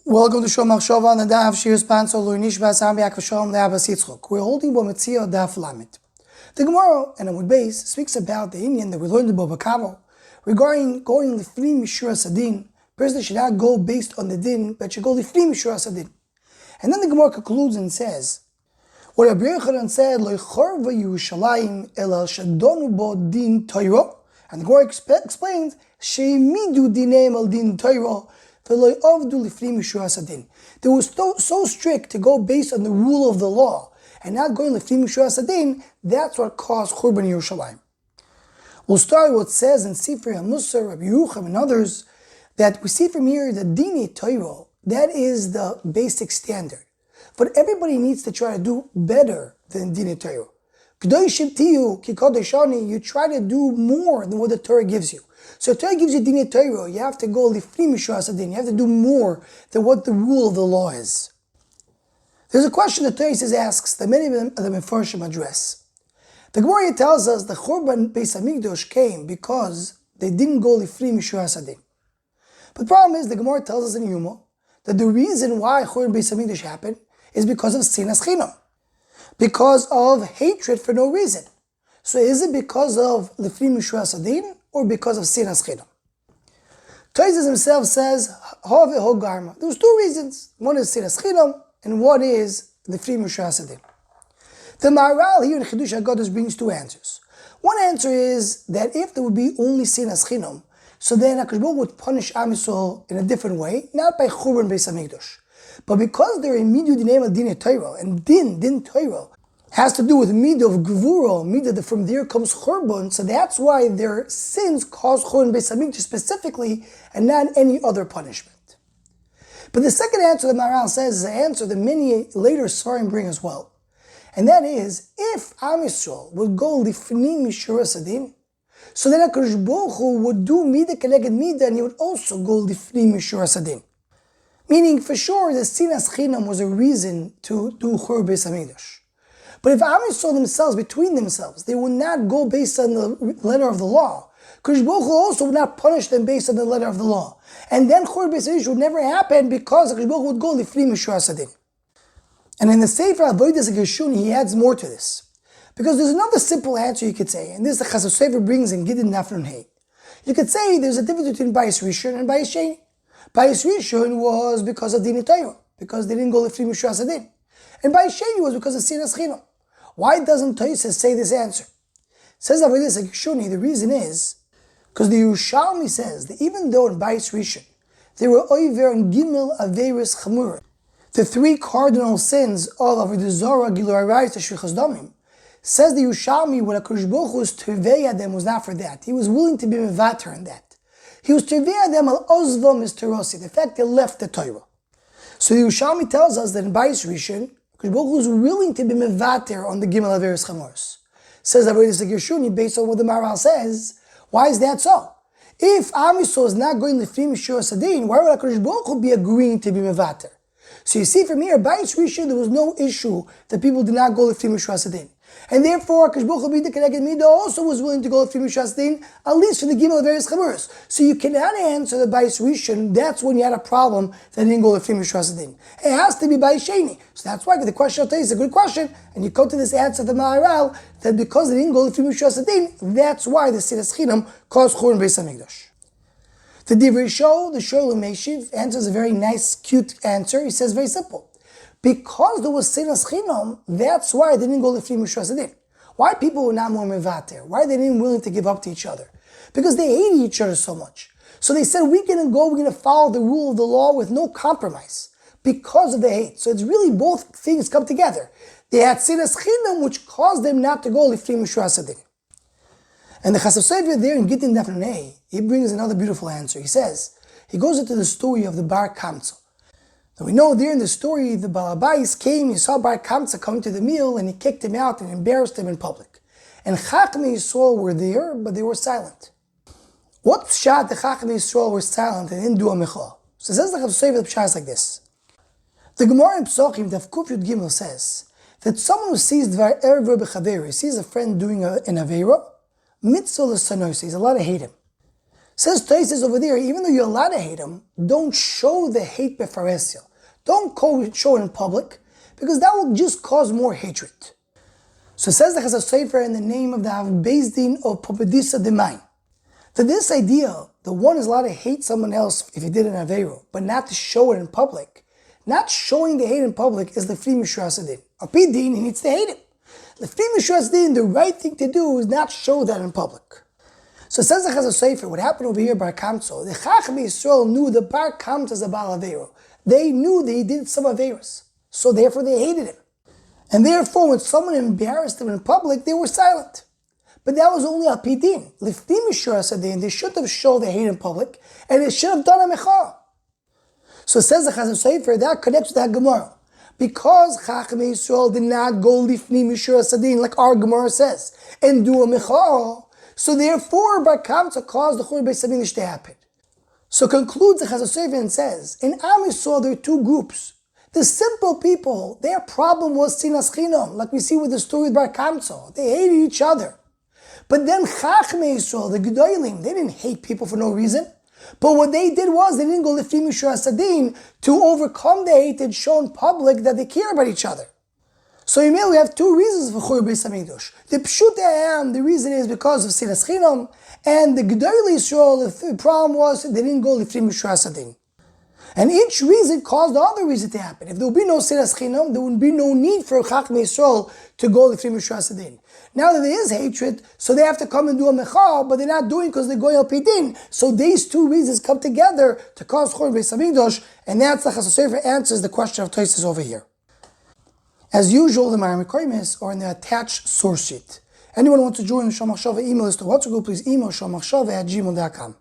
Welcome to Shom Churban on the Daf Shir sponsor Loinish Basam Yak V'Shalom Le'Abbas Yitzchok. We're holding Metzia Daf Lamed. The Gemarah and Amud Beis speaks about the Indian that we learned in Bava regarding going Lifnim Mishur Sadin. Person should not go based on the din, but should go Lifnim Mishur Sadin. And then the Gemarah concludes and says, what Rabbi Yochanan said, Lo Chorva Yerushalayim Elal Shadonu Bo Din Torah. And the Gemarah explains, Sheimidu Dinem Al Din Torah. They were so strict to go based on the rule of the law and not going lifnim mishur hasadin. That's what caused Churban Yerushalayim. We'll start with what it says in Sifrei HaMusar, Rabbi Yerucham and others, that we see from here that Dini Torah, that is the basic standard. But everybody needs to try to do better than Dini Torah. You try to do more than what the Torah gives you. So Torah gives you Dini Torah, you have to go lifnim mishur hasadin. You have to do more than what the rule of the law is. There's a question that Torah asks that many of the Mefarshim address. The Gemarah tells us the Churban Beis Hamikdash came because they didn't go lifnim mishur hasadin. But the problem is the Gemarah tells us in Yoma that the reason why Churban Beis Hamikdash happened is because of sinas chinam, because of hatred for no reason. So is it because of lifnim mishur hasadin or because of sinas chinam? Tosfos himself says, there's two reasons. One is sinas chinam, and one is lifnim mishur hasadin. The Maharal here in Chidush HaGadosh brings two answers. One answer is that if there would be only sinas chinam, so then HaKadosh Baruch Hu would punish Am Yisrael in a different way, not by Churban Beis Hamikdash. But because they're in midu dinei al dinei Torah, and din Torah, has to do with midah of gevura, midah that from there comes churban, so that's why their sins cause churban Beis Hamikdash specifically, and not any other punishment. But the second answer that Maharal says is an answer that many later Sfarim bring as well, and that is, if Am Yisrael would go lifnim mishur hasadin, so then HaKadosh Baruch Hu would do midah keneged midah, and he would also go lifnim mishur hasadin. Meaning, for sure, the sinas chinam was a reason to do churban Beis Hamikdash. But if Am Yisrael themselves, between themselves, they would not go based on the letter of the law, Kadosh Baruch Hu also would not punish them based on the letter of the law. And then Churban Beis Hamikdash would never happen because Kadosh Baruch Hu would go lifnim mishur hasadin. And in the Sefer Avodas HaGershuni, he adds more to this. Because there's another simple answer you could say, and this the Chassid Sofer brings in Gidin Nafnun Hay. You could say there's a difference between Bayis Rishon and Bayis Sheni. Bayis Rishon was because of Dini Torah, because they didn't go lifnim mishur hasadin. And Bayis Sheni was because of sinas chinam. Why doesn't Tosfos say this answer? Says Avodas HaGershuni, the reason is because the Yerushalmi says that even though in Bayis Rishon there were Oiver and Gimel Averis Chamura, the three cardinal sins of Avodah Zarah, Gilui Arayos, Shfichas Damim, says the Yerushalmi when HaKadosh Baruch Hu was Tevei them was not for that. He was willing to be mevater in that. He was Tevei them al Ozvam is Terosi, the fact they left the Torah. So the Yerushalmi tells us that in Bayis Rishon, HaKadosh Baruch Hu was willing to be mevater on the Gimel Averis Chamoros. Says Avodas HaGershuni, based on what the Maharal says, why is that so? If Am Yisrael is not going lifnim mishur hasadin, why would HaKadosh Baruch Hu be agreeing to be mevater? So you see from here, Bayis Rishon, there was no issue that people did not go lifnim mishur hasadin. And therefore, HaKadosh Baruch Hu midah keneged midah also was willing to go lifnim mishur hasadin, at least for the Gimel Averis Chamoros. So you cannot answer the Bayis Rishon, that's when you had a problem that didn't go lifnim mishur hasadin. It has to be Bayis Sheni. So that's why the question I'll tell you is a good question, and you come to this answer of the Maharal, that because they didn't go lifnim mishur hasadin, that's why the sinas chinam caused Churban Beis Hamikdash. The Divrei Shol, the Sholem Meshiv, answers a very nice, cute answer. He says very simple. Because there was sinas chinam, that's why they didn't go lifnim mishur hasadin. Why people were not more mevater? Why they didn't willing to give up to each other? Because they hated each other so much. So they said, we're going to follow the rule of the law with no compromise because of the hate. So it's really both things come together. They had sinas chinam, which caused them not to go lifnim mishur hasadin. And the Chassid Sofer there in Gittin Nafnun Hay, he brings another beautiful answer. He says, he goes into the story of the Bar Kamtza. Now we know there in the story, the Balabais came, he saw Bar Kamtza coming to the meal, and he kicked him out and embarrassed him in public. And Chachmei Yisrael were there, but they were silent. What pshat the Chachmei Yisrael were silent and didn't do a mechah? So says the Chassid Sofer, the pshat is like this. The Gemarah in Pesachim, Daf Kuf Yud Gimel says, that someone who sees Dvar Erev B'Chaveru, sees a friend doing an Aveira, mitzvah l'sanois, he's allowed to hate him. Says Taisis over there, even though you're allowed to hate him, don't show the hate befaresio. Don't show it in public, because that will just cause more hatred. So it says the Chazal Sofer in the name of the Beis Din of Popedisa Demain, that this idea that one is allowed to hate someone else if he did an Aveiro, but not to show it in public, not showing the hate in public is Lefri Mishra Asadin. A Din, he needs to hate him. Lefri Mishra Asadin, the right thing to do is not show that in public. So it says the Chazal Sofer, what happened over here Bar Kamso, the Chacham Yisrael knew that Bar Kamso is a Baal Aveiro. They knew that he did some Aveiros, so therefore they hated him. And therefore, when someone embarrassed them in public, they were silent. But that was only Al Pidin. Lifnim Mishra Sadin, they should have shown the hate in public, and they should have done a Mechah. So it says the Chazal Sofer, that connects to that Gemarah. Because Chacham Yisrael did not go Lifnim Mishra Sadin, like our Gemarah says, and do a Mechah, so therefore, Bar Kamsa caused the Churban Beis Hamikdash to happen. So concludes the Chazal Sofer and says, in Am Yisrael there are two groups. The simple people, their problem was Sinas Chinam, like we see with the story with Bar Kamsa. They hated each other. But then Chacham Yisrael, the Gedolim, they didn't hate people for no reason. But what they did was, they didn't go Lifnim Mishra Sadin to overcome the hate and show in public that they care about each other. So you may we have two reasons for Churban Beis Hamikdash. The Pshut the reason is because of Sinas Chinam, and the Gedol Yisrael, the problem was they didn't go Lifnim Mishra Sadin. And each reason caused the other reason to happen. If there would be no Sinas Chinam, there would be no need for Chacham Yisrael to go Lifnim Mishra Sadin. Now that there is hatred, so they have to come and do a Mechah, but they're not doing because they're going Al Pidin. So these two reasons come together to cause Churban Beis Hamikdash, and that's the Chazal Sofer answers the question of Tosfos over here. As usual, the Maramikoimis are in the attached source sheet. Anyone who wants to join the Shomachshava email list or WhatsApp group, please email shomachshava@gmail.com.